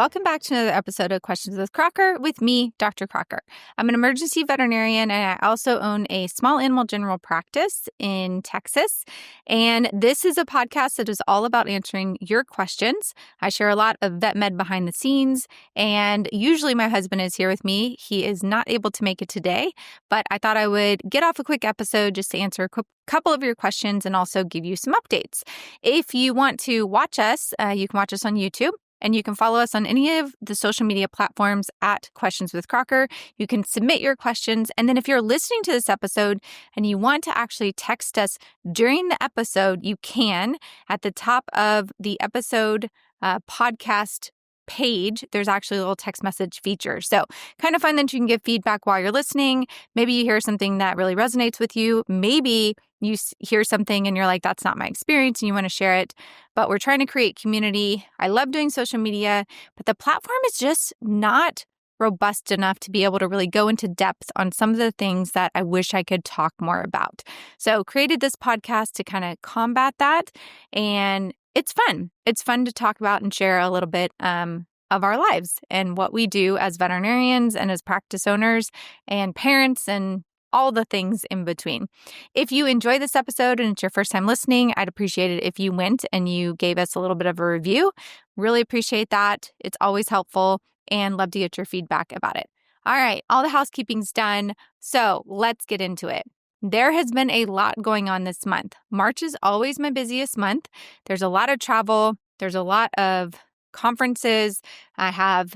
Welcome back to another episode of Questions with Crocker with me, Dr. Crocker. I'm an emergency veterinarian, and I also own a small animal general practice in Texas. And this is a podcast that is all about answering your questions. I share a lot of vet med behind the scenes, and usually my husband is here with me. He is not able to make it today, but I thought I would get off a quick episode just to answer a couple of your questions and also give you some updates. If you want to watch us, you can watch us on YouTube. And you can follow us on any of the social media platforms at Questions with Crocker. You can submit your questions. And then if you're listening to this episode and you want to actually text us during the episode, you can. At the top of the episode podcast page, there's actually a little text message feature. So kind of fun that you can give feedback while you're listening. Maybe you hear something that really resonates with you. Maybe you hear something and you're like, that's not my experience, and you want to share it. But we're trying to create community. I love doing social media, but the platform is just not robust enough to be able to really go into depth on some of the things that I wish I could talk more about. So created this podcast to kind of combat that. And it's fun. It's fun to talk about and share a little bit of our lives and what we do as veterinarians and as practice owners and parents and all the things in between. If you enjoy this episode and it's your first time listening, I'd appreciate it if you went and you gave us a little bit of a review. Really appreciate that. It's always helpful and love to get your feedback about it. All right, all the housekeeping's done. So let's get into it. There has been a lot going on this month. March is always my busiest month. There's a lot of travel. There's a lot of conferences. I have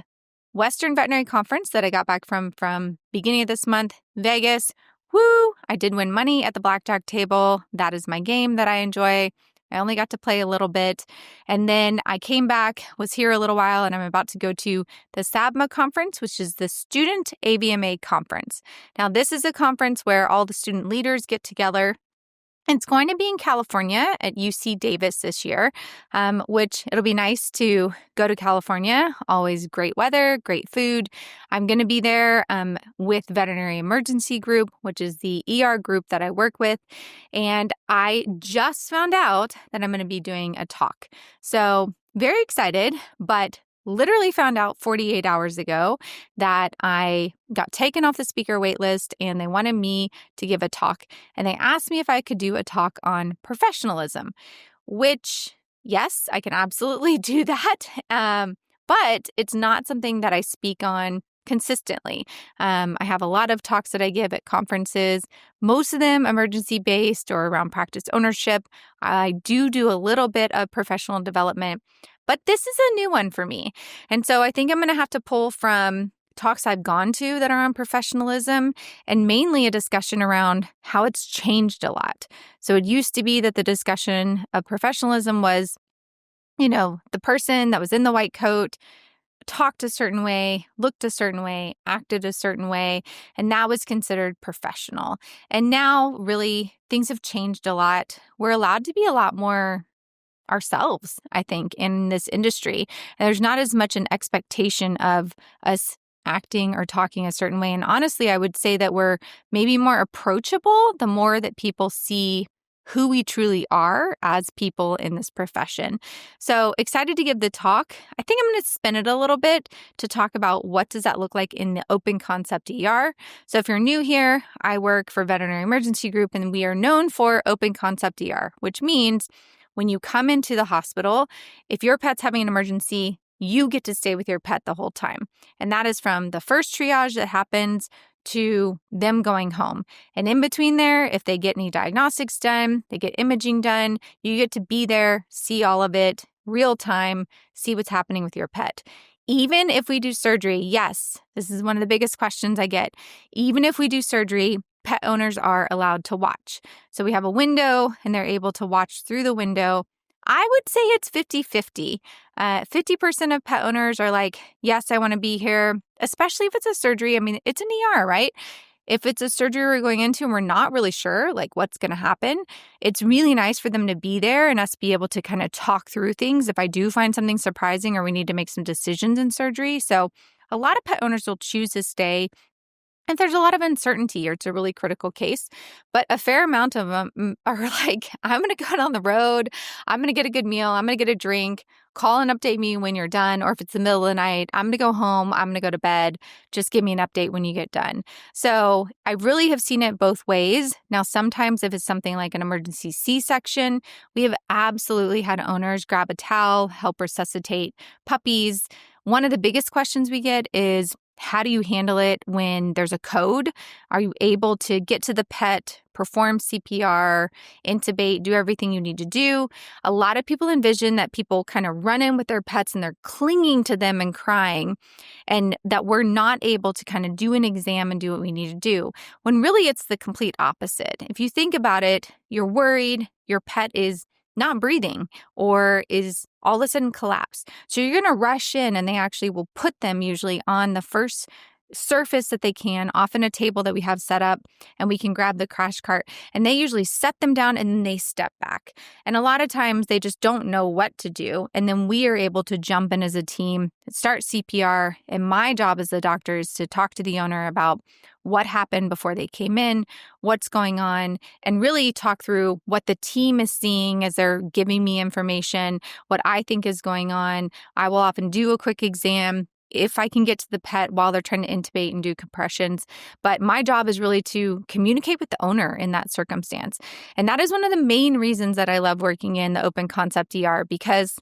Western Veterinary Conference that I got back from beginning of this month, Vegas. Woo! I did win money at the blackjack table. That is my game that I enjoy. I only got to play a little bit. And then I came back, was here a little while, and I'm about to go to the SABMA conference, which is the Student AVMA conference. Now, this is a conference where all the student leaders get together. It's going to be in California at UC Davis this year, which it'll be nice to go to California. Always great weather, great food. I'm going to be there with Veterinary Emergency Group, which is the ER group that I work with. And I just found out that I'm going to be doing a talk. So very excited, but literally found out 48 hours ago that I got taken off the speaker wait list and they wanted me to give a talk. And they asked me if I could do a talk on professionalism, which, yes, I can absolutely do that. But it's not something that I speak on consistently. I have a lot of talks that I give at conferences, most of them emergency-based or around practice ownership. I do a little bit of professional development, but this is a new one for me. And so I think I'm going to have to pull from talks I've gone to that are on professionalism and mainly a discussion around how it's changed a lot. So it used to be that the discussion of professionalism was, the person that was in the white coat talked a certain way, looked a certain way, acted a certain way, and that was considered professional. And now really things have changed a lot. We're allowed to be a lot more ourselves, I think, in this industry. And there's not as much an expectation of us acting or talking a certain way. And honestly, I would say that we're maybe more approachable the more that people see who we truly are as people in this profession. So excited to give the talk. I think I'm going to spin it a little bit to talk about what does that look like in the open concept ER. So if you're new here, I work for Veterinary Emergency Group, and we are known for open concept ER, which means when you come into the hospital, if your pet's having an emergency, you get to stay with your pet the whole time. And that is from the first triage that happens to them going home. And in between there, if they get any diagnostics done, they get imaging done, you get to be there, see all of it, real time, see what's happening with your pet. Even if we do surgery, yes, this is one of the biggest questions I get. Even if we do surgery, pet owners are allowed to watch. So we have a window and they're able to watch through the window. I would say it's 50-50. 50% of pet owners are like, yes, I want to be here, especially if it's a surgery. I mean, it's an ER, right? If it's a surgery we're going into and we're not really sure like what's going to happen, it's really nice for them to be there and us be able to kind of talk through things if I do find something surprising or we need to make some decisions in surgery. So a lot of pet owners will choose to stay if there's a lot of uncertainty or it's a really critical case. But a fair amount of them are like, I'm going to go out on the road. I'm going to get a good meal. I'm going to get a drink. call and update me when you're done. Or if it's the middle of the night, I'm going to go home. I'm going to go to bed. Just give me an update when you get done. So I really have seen it both ways. Now, sometimes if it's something like an emergency C-section, we have absolutely had owners grab a towel, help resuscitate puppies. One of the biggest questions we get is, how do you handle it when there's a code? Are you able to get to the pet, perform CPR, intubate, do everything you need to do? A lot of people envision that people kind of run in with their pets and they're clinging to them and crying, and that we're not able to kind of do an exam and do what we need to do, when really it's the complete opposite. If you think about it, you're worried, your pet is not breathing or is all of a sudden collapsed. So you're going to rush in, and they actually will put them usually on the first surface that they can, often a table that we have set up, and we can grab the crash cart, and they usually set them down and then they step back. And a lot of times they just don't know what to do. And then we are able to jump in as a team, start CPR. And my job as the doctor is to talk to the owner about what happened before they came in, what's going on, and really talk through what the team is seeing as they're giving me information, what I think is going on. I will often do a quick exam if I can get to the pet while they're trying to intubate and do compressions. But my job is really to communicate with the owner in that circumstance. And that is one of the main reasons that I love working in the open concept ER, because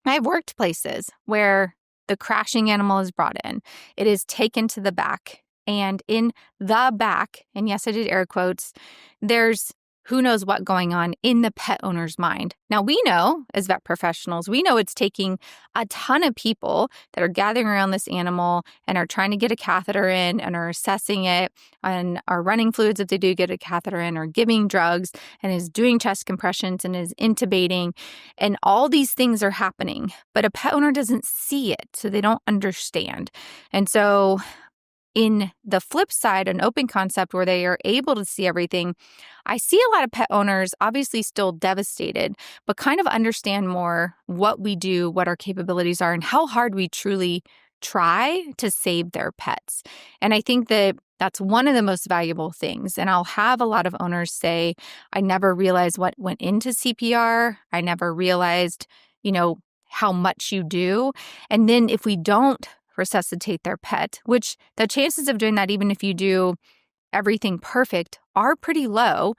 I've worked places where the crashing animal is brought in. It is taken to the back. And in the back, and yes, I did air quotes, there's who knows what going on in the pet owner's mind. Now, we know as vet professionals, we know it's taking a ton of people that are gathering around this animal and are trying to get a catheter in and are assessing it and are running fluids if they do get a catheter in, or giving drugs and is doing chest compressions and is intubating. And all these things are happening, but a pet owner doesn't see it, so they don't understand. And so in the flip side, an open concept where they are able to see everything, I see a lot of pet owners obviously still devastated, but kind of understand more what we do, what our capabilities are, and how hard we truly try to save their pets. And I think that that's one of the most valuable things. And I'll have a lot of owners say, I never realized what went into CPR. I never realized, how much you do. And then if we don't resuscitate their pet, which the chances of doing that, even if you do everything perfect, are pretty low.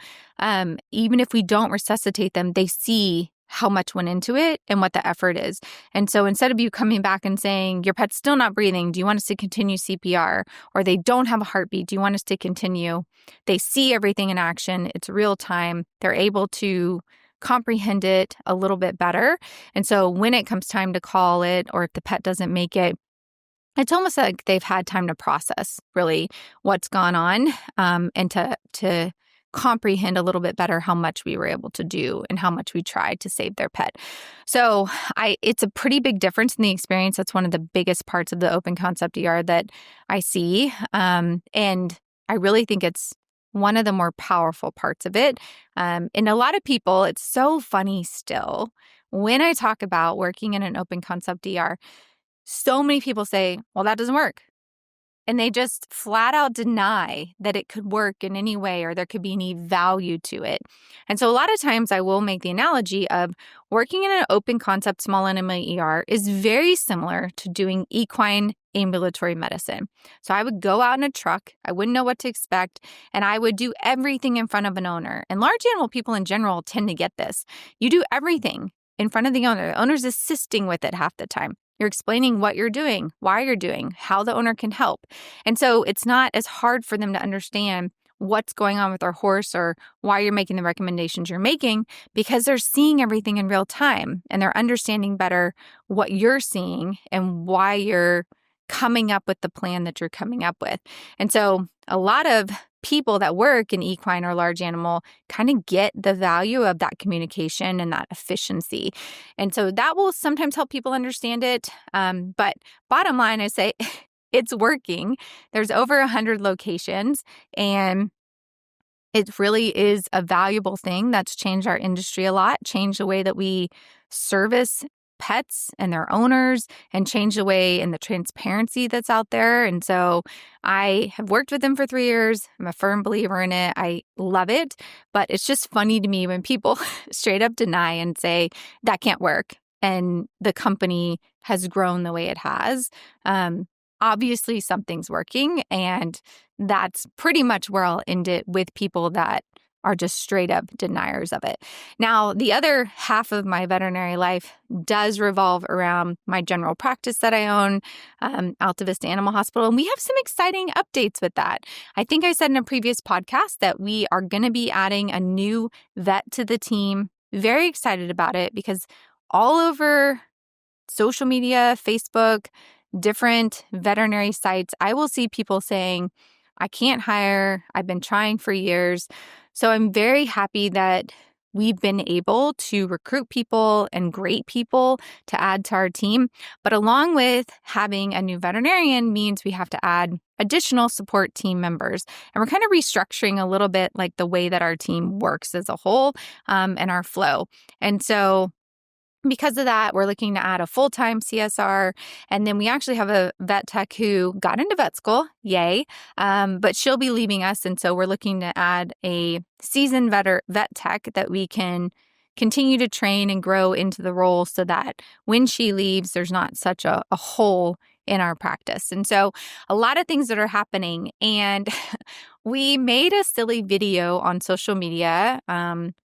Even if we don't resuscitate them, they see how much went into it and what the effort is. And so instead of you coming back and saying, your pet's still not breathing, do you want us to continue CPR? Or they don't have a heartbeat, do you want us to continue? They see everything in action. It's real time. They're able to comprehend it a little bit better. And so when it comes time to call it, or if the pet doesn't make it, it's almost like they've had time to process really what's gone on, and to comprehend a little bit better how much we were able to do and how much we tried to save their pet. So it's a pretty big difference in the experience. That's one of the biggest parts of the open concept ER that I see. And I really think it's one of the more powerful parts of it. And a lot of people, it's so funny still, when I talk about working in an open concept ER, so many people say, well, that doesn't work. And they just flat out deny that it could work in any way or there could be any value to it. And so a lot of times I will make the analogy of working in an open concept small animal ER is very similar to doing equine ambulatory medicine. So I would go out in a truck, I wouldn't know what to expect, and I would do everything in front of an owner. And large animal people in general tend to get this. You do everything in front of the owner. The owner's assisting with it half the time. You're explaining what you're doing, why you're doing, how the owner can help. And so it's not as hard for them to understand what's going on with their horse or why you're making the recommendations you're making, because they're seeing everything in real time and they're understanding better what you're seeing and why you're coming up with the plan that you're coming up with. And so a lot of people that work in equine or large animal kind of get the value of that communication and that efficiency. And so that will sometimes help people understand it. But bottom line, I say it's working. There's over 100 locations, and it really is a valuable thing that's changed our industry a lot, changed the way that we service pets and their owners, and change the way and the transparency that's out there. And so I have worked with them for 3 years. I'm a firm believer in it. I love it. But it's just funny to me when people straight up deny and say, that can't work. and the company has grown the way it has, obviously something's working. And that's pretty much where I'll end it, with people that are just straight up deniers of it. Now, the other half of my veterinary life does revolve around my general practice that I own, Alta Vista Animal Hospital. And we have some exciting updates with that. I think I said in a previous podcast that we are going to be adding a new vet to the team. Very excited about it, because all over social media, Facebook, different veterinary sites, I will see people saying, I can't hire. I've been trying for years. So I'm very happy that we've been able to recruit people and great people to add to our team. But along with having a new veterinarian means we have to add additional support team members. And we're kind of restructuring a little bit like the way that our team works as a whole, and our flow. And so because of that, we're looking to add a full-time CSR. And then we actually have a vet tech who got into vet school, yay, but she'll be leaving us. And so we're looking to add a seasoned vet tech that we can continue to train and grow into the role, so that when she leaves, there's not such a hole in our practice. And so a lot of things that are happening. And we made a silly video on social media.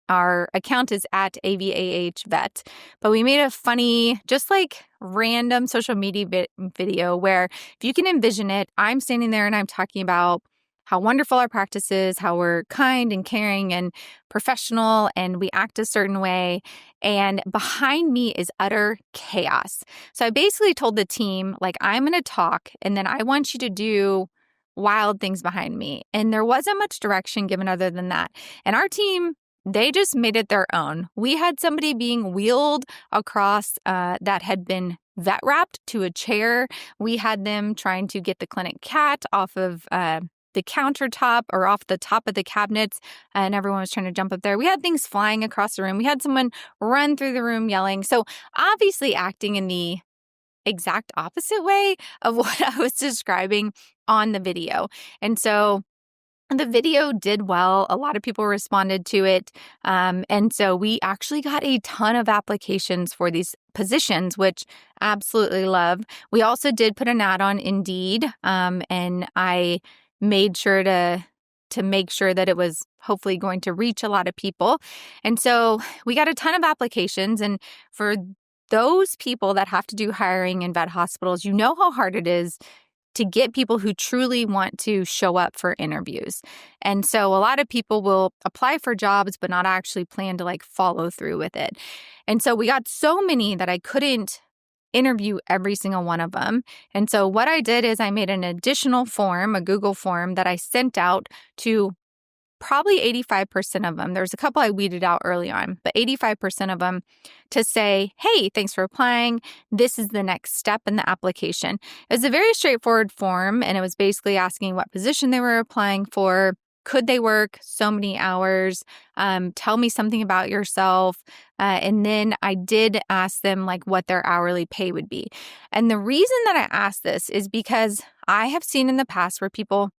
Our account is at AVAH Vet, but we made a funny, just like random social media video where, if you can envision it, I'm standing there and I'm talking about how wonderful our practice is, how we're kind and caring and professional, and we act a certain way. And behind me is utter chaos. So I basically told the team, like, I'm going to talk, and then I want you to do wild things behind me. And there wasn't much direction given other than that. And our team, they just made it their own. We had somebody being wheeled across that had been vet wrapped to a chair. We had them trying to get the clinic cat off of the countertop or off the top of the cabinets, and everyone was trying to jump up there. We had things flying across the room. We had someone run through the room yelling. So obviously acting in the exact opposite way of what I was describing on the video. And so the video did well. A lot of people responded to it. And so we actually got a ton of applications for these positions, which I absolutely love. We also did put an ad on Indeed, and I made sure to make sure that it was hopefully going to reach a lot of people. And so we got a ton of applications. And for those people that have to do hiring in vet hospitals, you know how hard it is to get people who truly want to show up for interviews. And so a lot of people will apply for jobs, but not actually plan to like follow through with it. And so we got so many that I couldn't interview every single one of them. And so what I did is I made an additional form, a Google form that I sent out to probably 85% of them. There's a couple I weeded out early on, but 85% of them, to say, hey, thanks for applying. This is the next step in the application. It was a very straightforward form, and it was basically asking what position they were applying for. Could they work so many hours? Tell me something about yourself. And then I did ask them like what their hourly pay would be. And the reason that I asked this is because I have seen in the past where people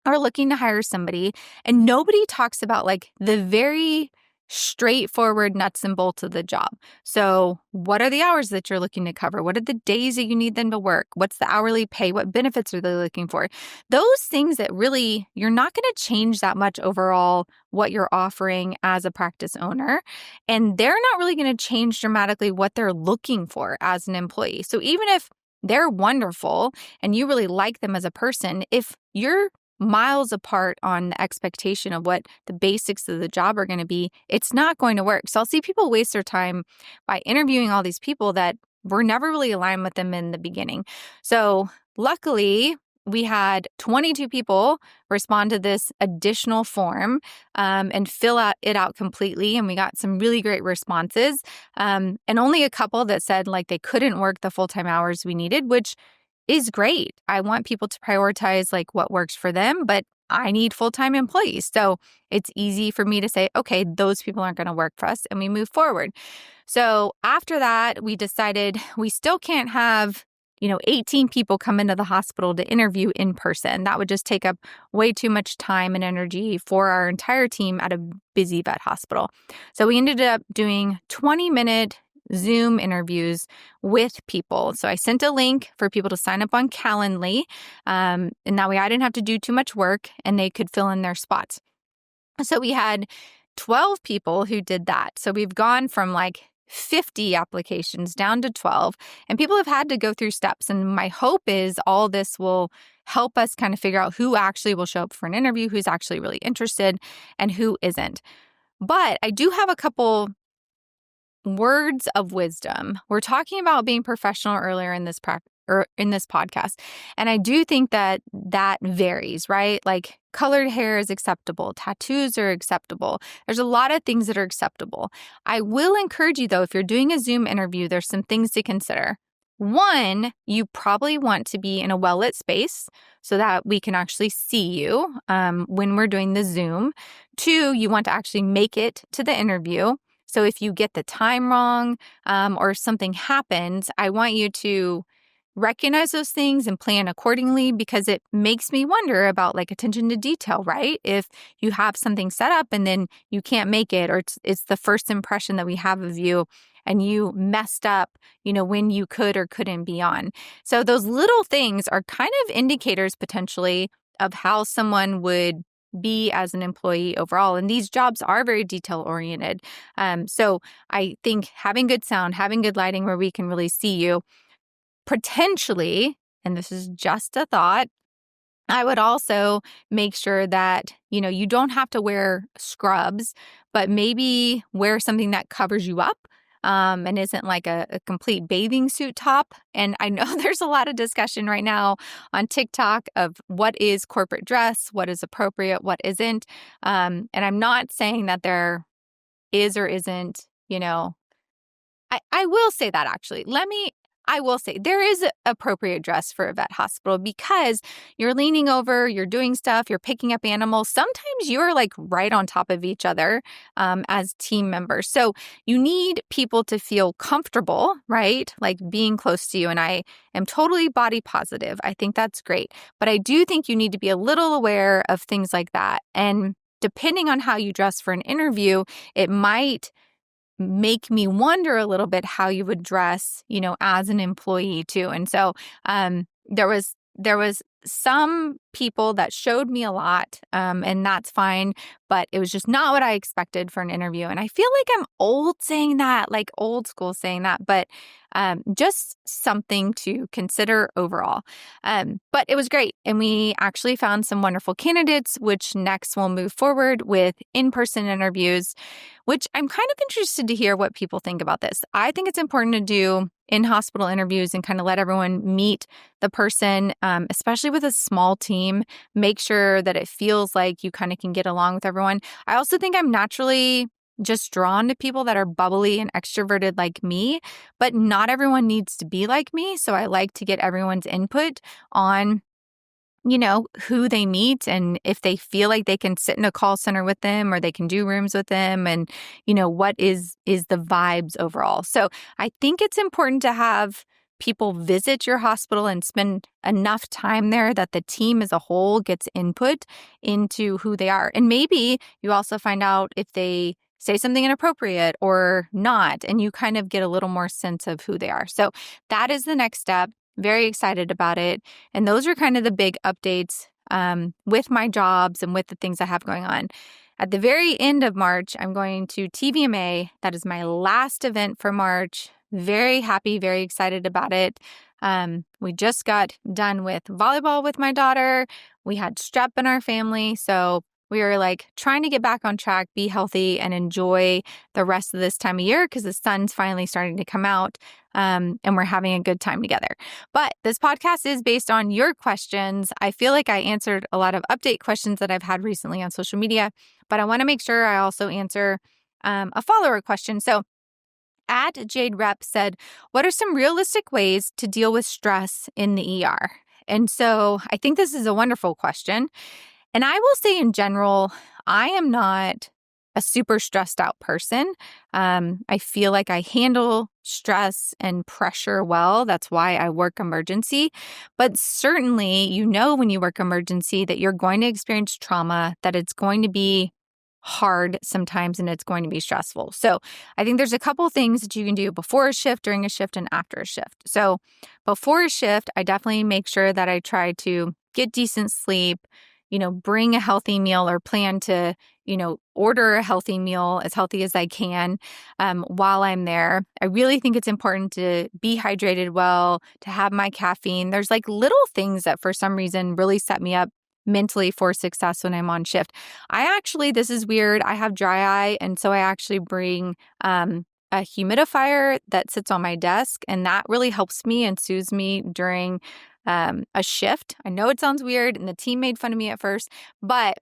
are looking to hire somebody and nobody talks about like the very straightforward nuts and bolts of the job. So what are the hours that you're looking to cover? What are the days that you need them to work? What's the hourly pay? What benefits are they looking for? Those things that really, you're not going to change that much overall what you're offering as a practice owner. And they're not really going to change dramatically what they're looking for as an employee. So even if they're wonderful and you really like them as a person, if you're miles apart on the expectation of what the basics of the job are going to be, it's not going to work. So I'll see people waste their time by interviewing all these people that were never really aligned with them in the beginning. So luckily, we had 22 people respond to this additional form and fill it out completely. And we got some really great responses. And only a couple that said like they couldn't work the full-time hours we needed, which is great. I want people to prioritize like what works for them, but I need full-time employees. So it's easy for me to say, okay, those people aren't going to work for us, and we move forward. So after that, we decided we still can't have 18 people come into the hospital to interview in person. That would just take up way too much time and energy for our entire team at a busy vet hospital. So we ended up doing 20-minute Zoom interviews with people. So I sent a link for people to sign up on Calendly. And that way I didn't have to do too much work and they could fill in their spots. So we had 12 people who did that. So we've gone from like 50 applications down to 12, and people have had to go through steps. And my hope is all this will help us kind of figure out who actually will show up for an interview, who's actually really interested, and who isn't. But I do have a couple words of wisdom. We're talking about being professional earlier in this podcast. And I do think that varies, right? Like colored hair is acceptable. Tattoos are acceptable. There's a lot of things that are acceptable. I will encourage you, though, if you're doing a Zoom interview, there's some things to consider. One, you probably want to be in a well-lit space so that we can actually see you when we're doing the Zoom. Two, you want to actually make it to the interview. So if you get the time wrong or something happens, I want you to recognize those things and plan accordingly, because it makes me wonder about like attention to detail, right? If you have something set up and then you can't make it, or it's the first impression that we have of you and you messed up, when you could or couldn't be on. So those little things are kind of indicators potentially of how someone would be as an employee overall. And these jobs are very detail oriented. So I think having good sound, having good lighting where we can really see you, potentially, and this is just a thought, I would also make sure that, you don't have to wear scrubs, but maybe wear something that covers you up and isn't like a complete bathing suit top. And I know there's a lot of discussion right now on TikTok of what is corporate dress, what is appropriate, what isn't. And I'm not saying that there is or isn't, I will say that actually. I will say there is appropriate dress for a vet hospital, because you're leaning over, you're doing stuff, you're picking up animals. Sometimes you're like right on top of each other as team members. So you need people to feel comfortable, right? Like being close to you. And I am totally body positive. I think that's great. But I do think you need to be a little aware of things like that. And depending on how you dress for an interview, it might make me wonder a little bit how you would dress, as an employee too. And so there was some people that showed me a lot, and that's fine, but it was just not what I expected for an interview. And I feel like I'm old saying that, like old school saying that, but just something to consider overall. But it was great. And we actually found some wonderful candidates, which next we'll move forward with in-person interviews, which I'm kind of interested to hear what people think about this. I think it's important to do in-hospital interviews and kind of let everyone meet the person, especially with a small team. Make sure that it feels like you kind of can get along with everyone. I also think I'm naturally just drawn to people that are bubbly and extroverted like me, but not everyone needs to be like me. So I like to get everyone's input on who they meet and if they feel like they can sit in a call center with them or they can do rooms with them, and, what is the vibes overall. So I think it's important to have people visit your hospital and spend enough time there that the team as a whole gets input into who they are. And maybe you also find out if they say something inappropriate or not, and you kind of get a little more sense of who they are. So that is the next step. Very excited about it. And those are kind of the big updates with my jobs and with the things I have going on. At the very end of March, I'm going to TVMA. That is my last event for March. Very happy, very excited about it. We just got done with volleyball with my daughter. We had strep in our family. So we are like trying to get back on track, be healthy, and enjoy the rest of this time of year because the sun's finally starting to come out, and we're having a good time together. But this podcast is based on your questions. I feel like I answered a lot of update questions that I've had recently on social media, but I want to make sure I also answer a follower question. So at Jade Rep said, what are some realistic ways to deal with stress in the ER? And so I think this is a wonderful question. And I will say in general, I am not a super stressed out person. I feel like I handle stress and pressure well. That's why I work emergency. But certainly, when you work emergency that you're going to experience trauma, that it's going to be hard sometimes and it's going to be stressful. So I think there's a couple things that you can do before a shift, during a shift, and after a shift. So before a shift, I definitely make sure that I try to get decent sleep, bring a healthy meal or plan to, order a healthy meal as healthy as I can while I'm there. I really think it's important to be hydrated well, to have my caffeine. There's like little things that for some reason really set me up mentally for success when I'm on shift. This is weird. I have dry eye. And so I actually bring a humidifier that sits on my desk, and that really helps me and soothes me during a shift. I know it sounds weird and the team made fun of me at first, but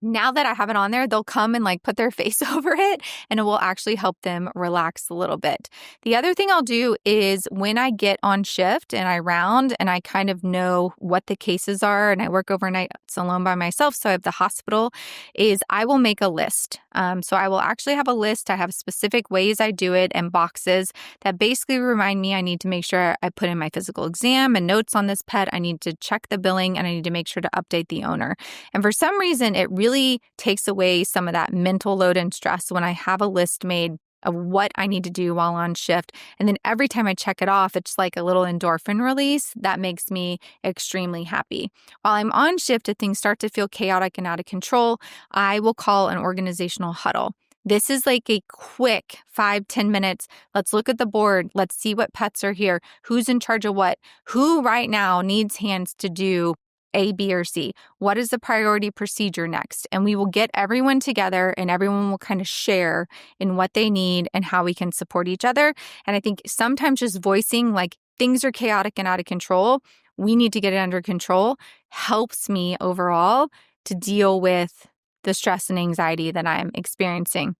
now that I have it on there, they'll come and like put their face over it, and it will actually help them relax a little bit. The other thing I'll do is when I get on shift and I round and I kind of know what the cases are and I work overnight alone by myself, so I have the hospital, is I will make a list. So I will actually have a list. I have specific ways I do it and boxes that basically remind me I need to make sure I put in my physical exam and notes on this pet. I need to check the billing and I need to make sure to update the owner. And for some reason, it really takes away some of that mental load and stress when I have a list made of what I need to do while on shift. And then every time I check it off, it's like a little endorphin release that makes me extremely happy. While I'm on shift, if things start to feel chaotic and out of control, I will call an organizational huddle. This is like a quick 5-10 minutes. Let's look at the board. Let's see what pets are here. Who's in charge of what? Who right now needs hands to do A, B, or C? What is the priority procedure next? And we will get everyone together and everyone will kind of share in what they need and how we can support each other. And I think sometimes just voicing like things are chaotic and out of control, we need to get it under control, helps me overall to deal with the stress and anxiety that I'm experiencing.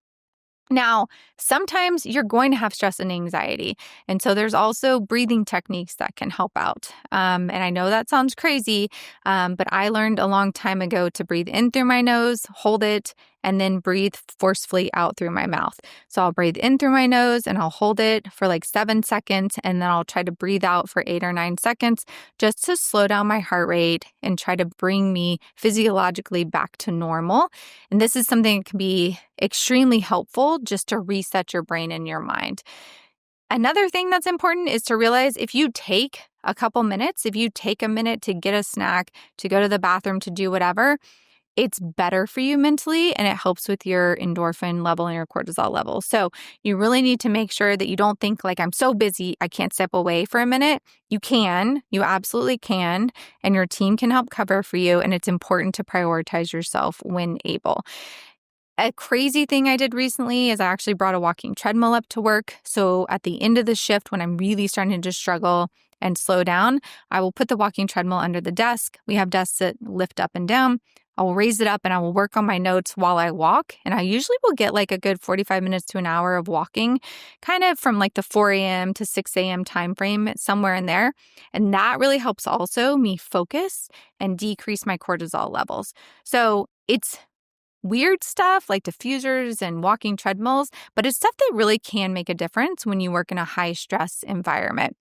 Now, sometimes you're going to have stress and anxiety. And so there's also breathing techniques that can help out. And I know that sounds crazy, but I learned a long time ago to breathe in through my nose, hold it, and then breathe forcefully out through my mouth. So I'll breathe in through my nose and I'll hold it for like 7 seconds. And then I'll try to breathe out for 8 or 9 seconds just to slow down my heart rate and try to bring me physiologically back to normal. And this is something that can be extremely helpful just to reset your brain and your mind. Another thing that's important is to realize if you take a couple minutes, if you take a minute to get a snack, to go to the bathroom, to do whatever, it's better for you mentally and it helps with your endorphin level and your cortisol level. So you really need to make sure that you don't think like, I'm so busy, I can't step away for a minute. You absolutely can, and your team can help cover for you. And it's important to prioritize yourself when able. A crazy thing I did recently is I actually brought a walking treadmill up to work. So at the end of the shift, when I'm really starting to struggle and slow down, I will put the walking treadmill under the desk. We have desks that lift up and down. I will raise it up and I will work on my notes while I walk. And I usually will get like a good 45 minutes to an hour of walking, kind of from like the 4 a.m. to 6 a.m. time frame, somewhere in there. And that really helps also me focus and decrease my cortisol levels. So it's weird stuff like diffusers and walking treadmills, but it's stuff that really can make a difference when you work in a high stress environment.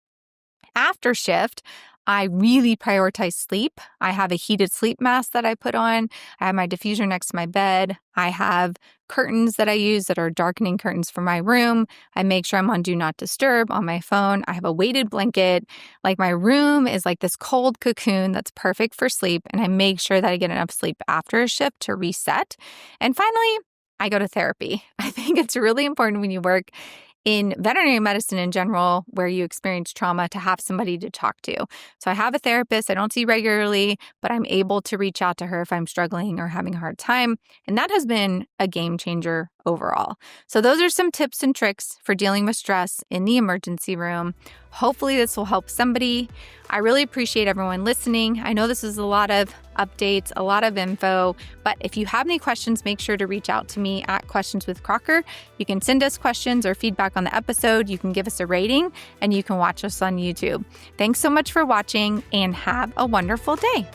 After shift, I really prioritize sleep. I have a heated sleep mask that I put on. I have my diffuser next to my bed. I have curtains that I use that are darkening curtains for my room. I make sure I'm on Do Not Disturb on my phone. I have a weighted blanket. Like my room is like this cold cocoon that's perfect for sleep. And I make sure that I get enough sleep after a shift to reset. And finally, I go to therapy. I think it's really important when you work in veterinary medicine in general, where you experience trauma, to have somebody to talk to. So I have a therapist I don't see regularly, but I'm able to reach out to her if I'm struggling or having a hard time. And that has been a game changer overall. So those are some tips and tricks for dealing with stress in the emergency room. Hopefully this will help somebody. I really appreciate everyone listening. I know this is a lot of updates, a lot of info, but if you have any questions, make sure to reach out to me at Questions with Crocker. You can send us questions or feedback on the episode. You can give us a rating and you can watch us on YouTube. Thanks so much for watching and have a wonderful day.